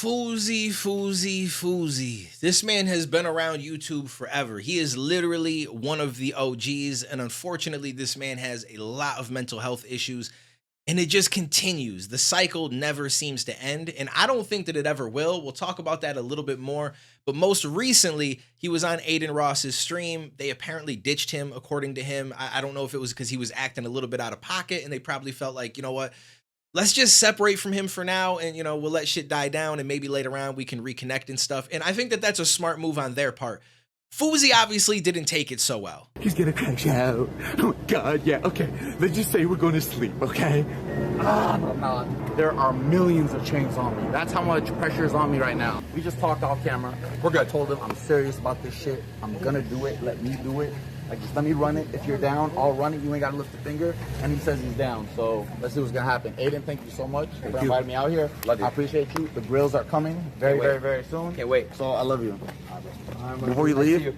Fousey. This man has been around YouTube forever. He is literally one of the OGs, and unfortunately, this man has a lot of mental health issues, and it just continues. The cycle never seems to end, and I don't think that it ever will. We'll talk about that a little bit more, but most recently, he was on Adin Ross's stream. They apparently ditched him, according to him. I don't know if it was because he was acting a little bit out of pocket, and they probably felt like, you know what? Let's just separate from him for now, and, we'll let shit die down, and maybe later on we can reconnect and stuff. And I think that that's a smart move on their part. Fousey obviously didn't take it so well. He's gonna crash out. Oh my God, yeah, okay. Let's just say we're going to sleep, okay? I'm not. There are millions of chains on me. That's how much pressure is on me right now. We just talked off camera. We're good. I told him I'm serious about this shit. I'm gonna do it. Let me do it. Like, just let me run it. If you're down, I'll run it. You ain't got to lift a finger. And he says he's down. So let's see what's going to happen. Adin, thank you so much for inviting me out here. Love you. I appreciate you. The grills are coming very soon. Can't wait. So I love you. Before you leave,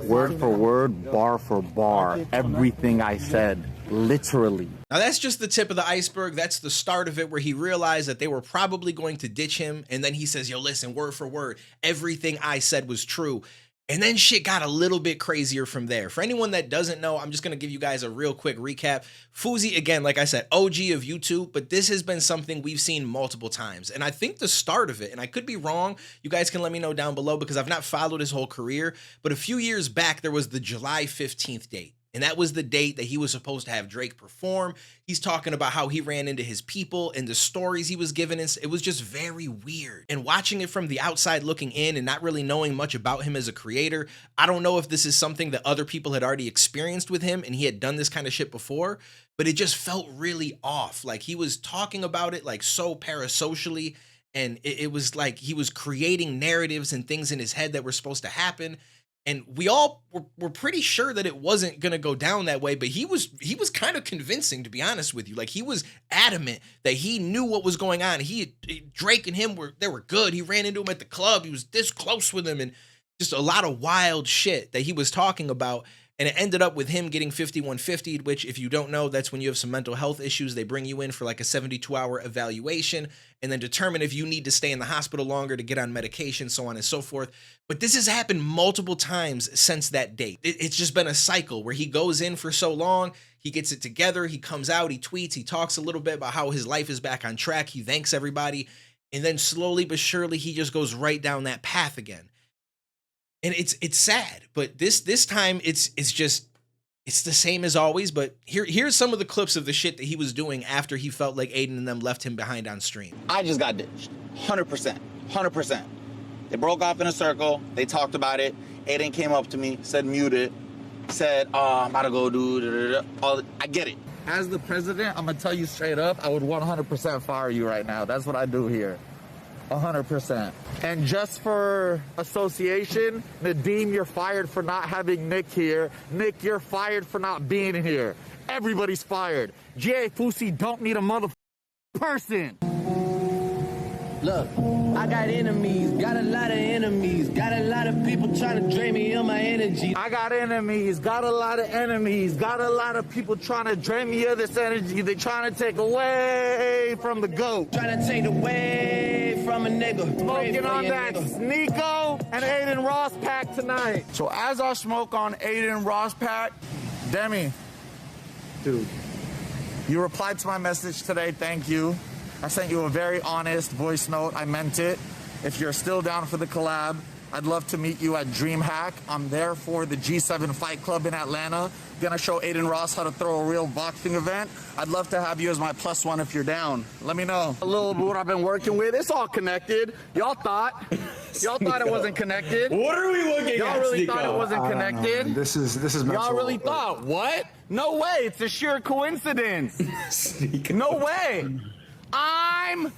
word for word, bar for bar, everything I said, literally. Now, that's just the tip of the iceberg. That's the start of it, where he realized that they were probably going to ditch him. And then he says, yo, listen, word for word, everything I said was true. And then shit got a little bit crazier from there. For anyone that doesn't know, I'm just going to give you guys a real quick recap. Fousey, again, like I said, OG of YouTube, but this has been something we've seen multiple times. And I think the start of it, and I could be wrong, you guys can let me know down below because I've not followed his whole career, but a few years back, there was the July 15th date. And that was the date that he was supposed to have Drake perform. He's talking about how he ran into his people and the stories he was given. It was just very weird. And watching it from the outside looking in and not really knowing much about him as a creator, I don't know if this is something that other people had already experienced with him and he had done this kind of shit before, but it just felt really off. Like he was talking about it like so parasocially, and it was like he was creating narratives and things in his head that were supposed to happen. And we all were pretty sure that it wasn't going to go down that way, but he was kind of convincing, to be honest with you. Like, he was adamant that he knew what was going on. Drake and him were good. He ran into him at the club. He was this close with him, and just a lot of wild shit that he was talking about. And it ended up with him getting 5150'd, which, if you don't know, that's when you have some mental health issues. They bring you in for like a 72-hour evaluation and then determine if you need to stay in the hospital longer to get on medication, so on and so forth. But this has happened multiple times since that date. It's just been a cycle where he goes in for so long, he gets it together, he comes out, he tweets, he talks a little bit about how his life is back on track, he thanks everybody, and then slowly but surely he just goes right down that path again. And it's sad, but this time it's the same as always. But here's some of the clips of the shit that he was doing after he felt like Adin and them left him behind on stream. I just got ditched. 100%. They broke off in a circle. They talked about it. Adin came up to me, said mute it, said, I'm about to go do I get it. As the president, I'm going to tell you straight up, I would 100% fire you right now. That's what I do here. 100%. And just for association, Nadeem, you're fired for not having Nick here. Nick, you're fired for not being here. Everybody's fired. J. Fousey don't need a mother person. Look, I got enemies, got a lot of enemies, got a lot of people trying to drain me of my energy. I got enemies, got a lot of enemies, got a lot of people trying to drain me of this energy. They're trying to take away from the GOAT. Trying to take away from a nigga. Smoking on that Nico and Adin Ross pack tonight. So as I smoke on Adin Ross pack, Demi, dude, you replied to my message today, thank you. I sent you a very honest voice note. I meant it. If you're still down for the collab, I'd love to meet you at DreamHack. I'm there for the G7 Fight Club in Atlanta. Gonna show Adin Ross how to throw a real boxing event. I'd love to have you as my +1 if you're down. Let me know. A little bit what I've been working with. It's all connected. Y'all thought it wasn't connected. What are we looking at? Y'all really thought it wasn't connected. This is mental. Y'all really thought what? No way. It's a sheer coincidence. No way. I'm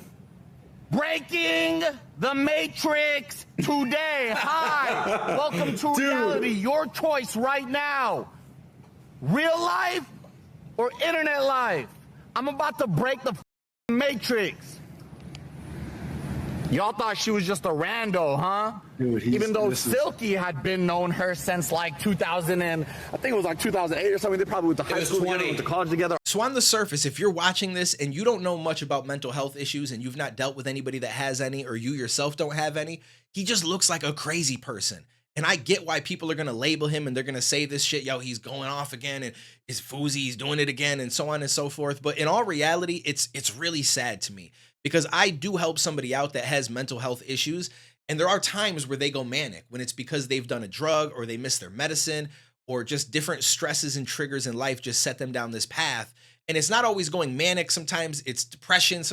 breaking the Matrix today. Hi, welcome to reality. Your choice right now. Real life or internet life? I'm about to break the Matrix. Y'all thought she was just a rando, huh? Dude, even though Silky had been known her since like 2000 and I think it was like 2008 or something. They probably went to high school together, went to college together. So on the surface, if you're watching this and you don't know much about mental health issues and you've not dealt with anybody that has any, or you yourself don't have any, he just looks like a crazy person. And I get why people are going to label him and they're going to say this shit, yo, he's going off again and is Fousey, he's doing it again and so on and so forth. But in all reality, it's really sad to me because I do help somebody out that has mental health issues. And there are times where they go manic when it's because they've done a drug or they miss their medicine or just different stresses and triggers in life just set them down this path. And it's not always going manic. Sometimes it's depression.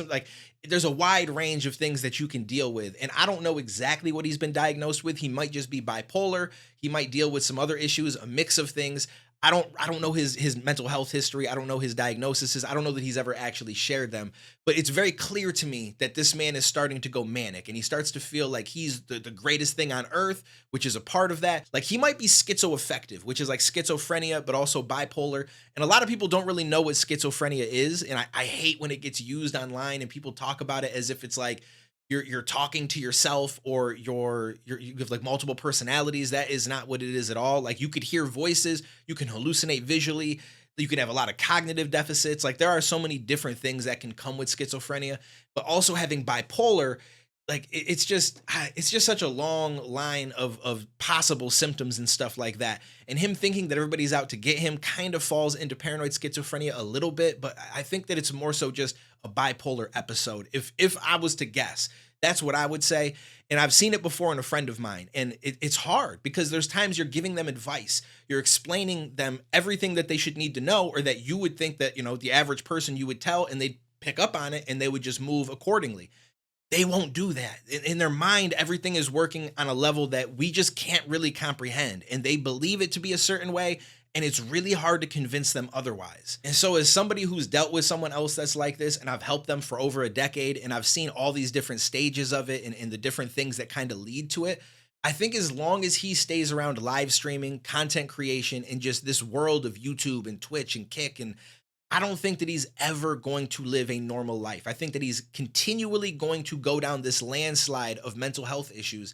There's a wide range of things that you can deal with. And I don't know exactly what he's been diagnosed with. He might just be bipolar. He might deal with some other issues, a mix of things. I don't know his mental health history. I don't know his diagnoses. I don't know that he's ever actually shared them. But it's very clear to me that this man is starting to go manic and he starts to feel like he's the greatest thing on earth, which is a part of that. Like he might be schizoaffective, which is like schizophrenia, but also bipolar. And a lot of people don't really know what schizophrenia is. And I hate when it gets used online and people talk about it as if it's like, you're talking to yourself or you have like multiple personalities. That is not what it is at all. Like you could hear voices, you can hallucinate visually, you can have a lot of cognitive deficits. Like there are so many different things that can come with schizophrenia, but also having bipolar, like it's just such a long line of possible symptoms and stuff like that. And him thinking that everybody's out to get him kind of falls into paranoid schizophrenia a little bit, but I think that it's more so just a bipolar episode. If I was to guess, that's what I would say. And I've seen it before in a friend of mine. And it's hard because there's times you're giving them advice. You're explaining them everything that they should need to know, or that you would think that, the average person you would tell and they'd pick up on it and they would just move accordingly. They won't do that. In their mind, everything is working on a level that we just can't really comprehend. And they believe it to be a certain way. And it's really hard to convince them otherwise. And so as somebody who's dealt with someone else that's like this, and I've helped them for over a decade, and I've seen all these different stages of it and the different things that kind of lead to it, I think as long as he stays around live streaming, content creation, and just this world of YouTube and Twitch and Kick, and I don't think that he's ever going to live a normal life. I think that he's continually going to go down this landslide of mental health issues.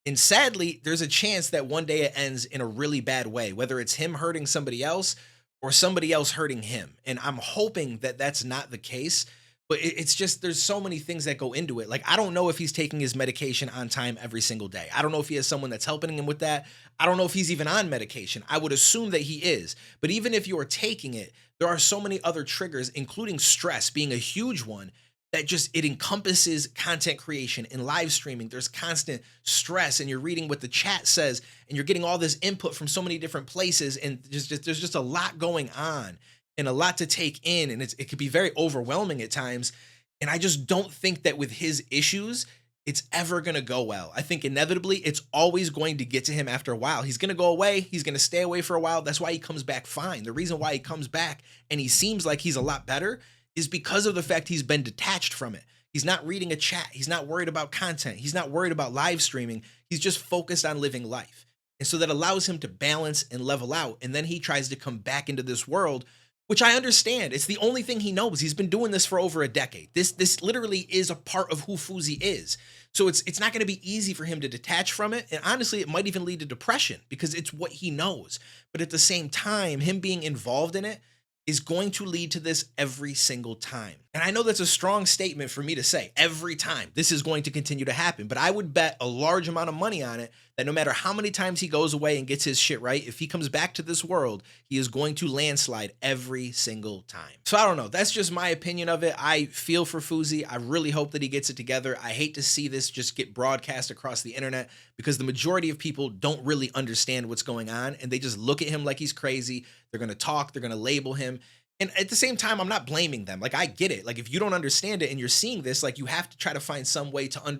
And sadly, there's a chance that one day it ends in a really bad way, whether it's him hurting somebody else or somebody else hurting him. And I'm hoping that that's not the case, but it's just, there's so many things that go into it. Like, I don't know if he's taking his medication on time every single day. I don't know if he has someone that's helping him with that. I don't know if he's even on medication. I would assume that he is. But even if you are taking it, there are so many other triggers, including stress being a huge one, that just, it encompasses content creation and live streaming. There's constant stress and you're reading what the chat says and you're getting all this input from so many different places. And there's just a lot going on and a lot to take in. And it could be very overwhelming at times. And I just don't think that with his issues, it's ever going to go well. I think inevitably it's always going to get to him after a while. He's going to go away. He's going to stay away for a while. That's why he comes back fine. The reason why he comes back and he seems like he's a lot better is because of the fact he's been detached from it. He's not reading a chat. He's not worried about content. He's not worried about live streaming. He's just focused on living life. And so that allows him to balance and level out. And then he tries to come back into this world, which I understand. It's the only thing he knows. He's been doing this for over a decade. This literally is a part of who Fousey is. So it's not going to be easy for him to detach from it. And honestly, it might even lead to depression because it's what he knows. But at the same time, him being involved in it is going to lead to this every single time. And I know that's a strong statement for me to say, every time this is going to continue to happen, but I would bet a large amount of money on it that no matter how many times he goes away and gets his shit right, if he comes back to this world, he is going to landslide every single time. So I don't know. That's just my opinion of it. I feel for Fousey. I really hope that he gets it together. I hate to see this just get broadcast across the internet because the majority of people don't really understand what's going on and they just look at him like he's crazy. They're going to talk, they're going to label him. And at the same time, I'm not blaming them. Like, I get it. Like, if you don't understand it and you're seeing this, like, you have to try to find some way to,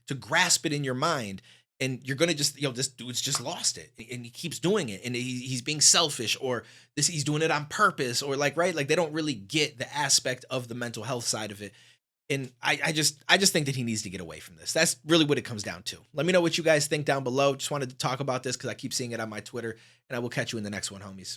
to grasp it in your mind. And you're going to just, this dude's just lost it. And he keeps doing it. And he's being selfish or he's doing it on purpose or right? Like, they don't really get the aspect of the mental health side of it. And I just think that he needs to get away from this. That's really what it comes down to. Let me know what you guys think down below. Just wanted to talk about this because I keep seeing it on my Twitter. And I will catch you in the next one, homies.